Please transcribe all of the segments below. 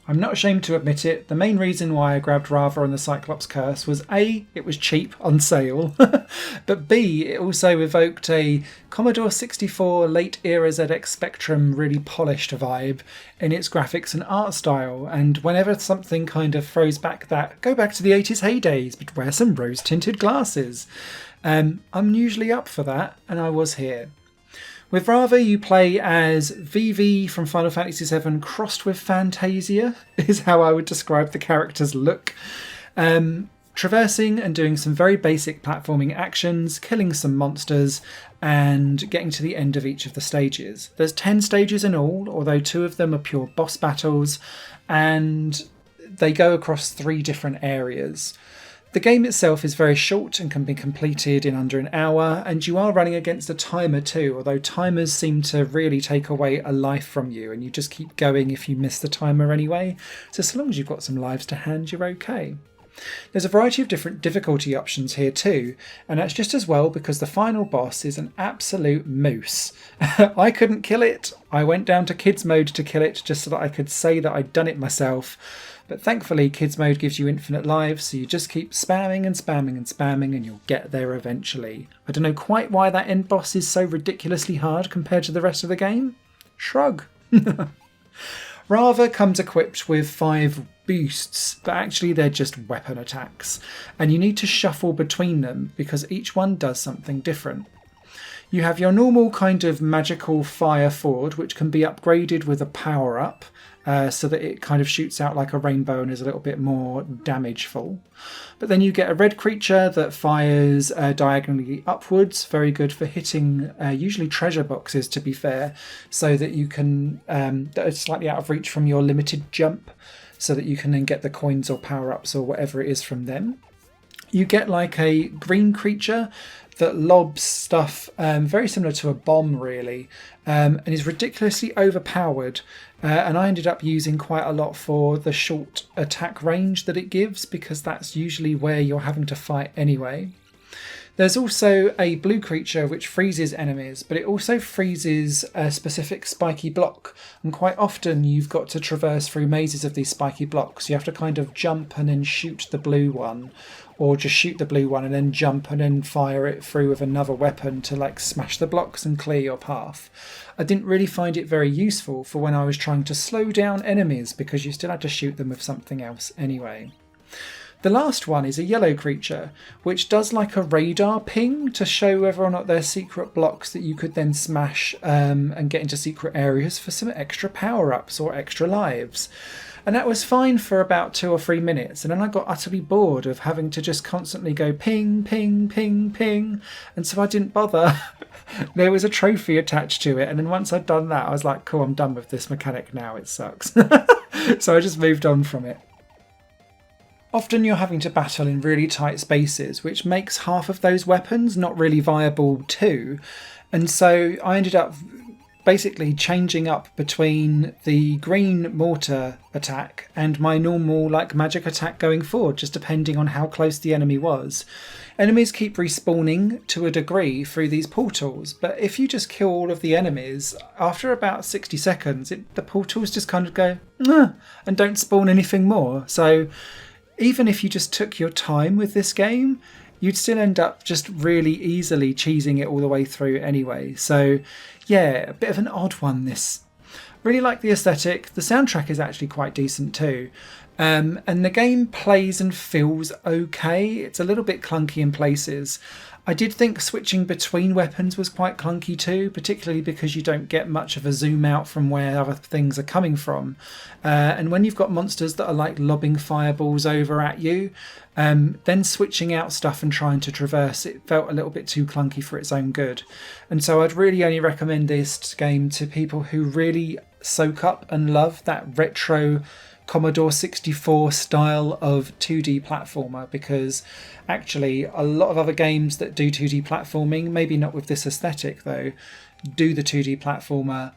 I'm not ashamed to admit it. The main reason why I grabbed Ravva and the Cyclops Curse was A, it was cheap on sale, but B, it also evoked a Commodore 64 late era ZX Spectrum really polished vibe in its graphics and art style. And whenever something kind of throws back that, go back to the 80s heydays, but wear some rose tinted glasses. I'm usually up for that, and I was here. With Ravva, you play as VV from Final Fantasy VII crossed with Fantasia, is how I would describe the character's look. Traversing and doing some very basic platforming actions, killing some monsters, and getting to the end of each of the stages. There's 10 stages in all, although 2 of them are pure boss battles, and they go across 3 different areas. The game itself is very short and can be completed in under an hour, and you are running against a timer too, although timers seem to really take away a life from you and you just keep going if you miss the timer anyway. So as long as you've got some lives to hand, you're okay. There's a variety of different difficulty options here too, and that's just as well because the final boss is an absolute moose. I couldn't kill it. I went down to kids mode to kill it just so that I could say that I'd done it myself. But thankfully, Kids Mode gives you infinite lives, so you just keep spamming and spamming and spamming and you'll get there eventually. I don't know quite why that end boss is so ridiculously hard compared to the rest of the game. Shrug. Ravva comes equipped with 5 boosts, but actually they're just weapon attacks. And you need to shuffle between them because each one does something different. You have your normal kind of magical fire forward, which can be upgraded with a power-up. So that it kind of shoots out like a rainbow and is a little bit more damageful. But then you get a red creature that fires diagonally upwards, very good for hitting usually treasure boxes to be fair, so that you can, that are slightly out of reach from your limited jump, so that you can then get the coins or power-ups or whatever it is from them. You get like a green creature that lobs stuff very similar to a bomb really, and is ridiculously overpowered. And I ended up using quite a lot for the short attack range that it gives, because that's usually where you're having to fight anyway. There's also a blue creature which freezes enemies, but it also freezes a specific spiky block. And quite often you've got to traverse through mazes of these spiky blocks. You have to kind of jump and then shoot the blue one, or just shoot the blue one and then jump and then fire it through with another weapon to like smash the blocks and clear your path. I didn't really find it very useful for when I was trying to slow down enemies, because you still had to shoot them with something else anyway. The last one is a yellow creature, which does like a radar ping to show whether or not there's secret blocks that you could then smash and get into secret areas for some extra power-ups or extra lives. And that was fine for about 2 or 3 minutes, and then I got utterly bored of having to just constantly go ping, ping, ping, ping, and so I didn't bother. There was a trophy attached to it, and then once I'd done that, I was like, cool, I'm done with this mechanic now, it sucks. So I just moved on from it. Often you're having to battle in really tight spaces, which makes half of those weapons not really viable too. And so I ended up basically changing up between the green mortar attack and my normal like magic attack going forward, just depending on how close the enemy was. Enemies keep respawning to a degree through these portals, but if you just kill all of the enemies, after about 60 seconds, the portals just kind of go, and don't spawn anything more. So even if you just took your time with this game, you'd still end up just really easily cheesing it all the way through anyway. So yeah, a bit of an odd one this. Really like the aesthetic. The soundtrack is actually quite decent too. And the game plays and feels okay. It's a little bit clunky in places. I did think switching between weapons was quite clunky too, particularly because you don't get much of a zoom out from where other things are coming from. And when you've got monsters that are like lobbing fireballs over at you, then switching out stuff and trying to traverse, it felt a little bit too clunky for its own good. And so I'd really only recommend this game to people who really soak up and love that retro Commodore 64 style of 2D platformer, because actually a lot of other games that do 2D platforming, maybe not with this aesthetic though, do the 2D platformer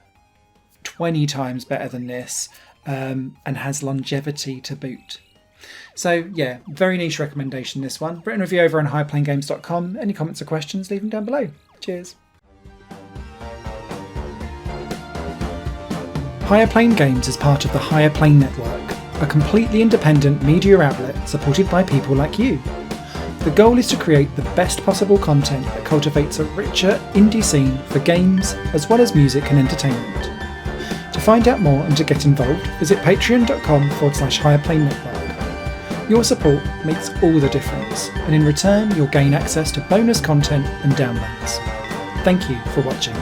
20 times better than this, and has longevity to boot. So yeah, very niche recommendation this one. Written review over on higherplanegames.com. Any comments or questions, leave them down below. Cheers. Higher Plane Games is part of the Higher Plane Network. a completely independent media outlet supported by people like you. The goal is to create the best possible content that cultivates a richer indie scene for games as well as music and entertainment. To find out more and to get involved, visit patreon.com/HigherPlaneNetwork. Your support makes all the difference, and in return you'll gain access to bonus content and downloads. Thank you for watching.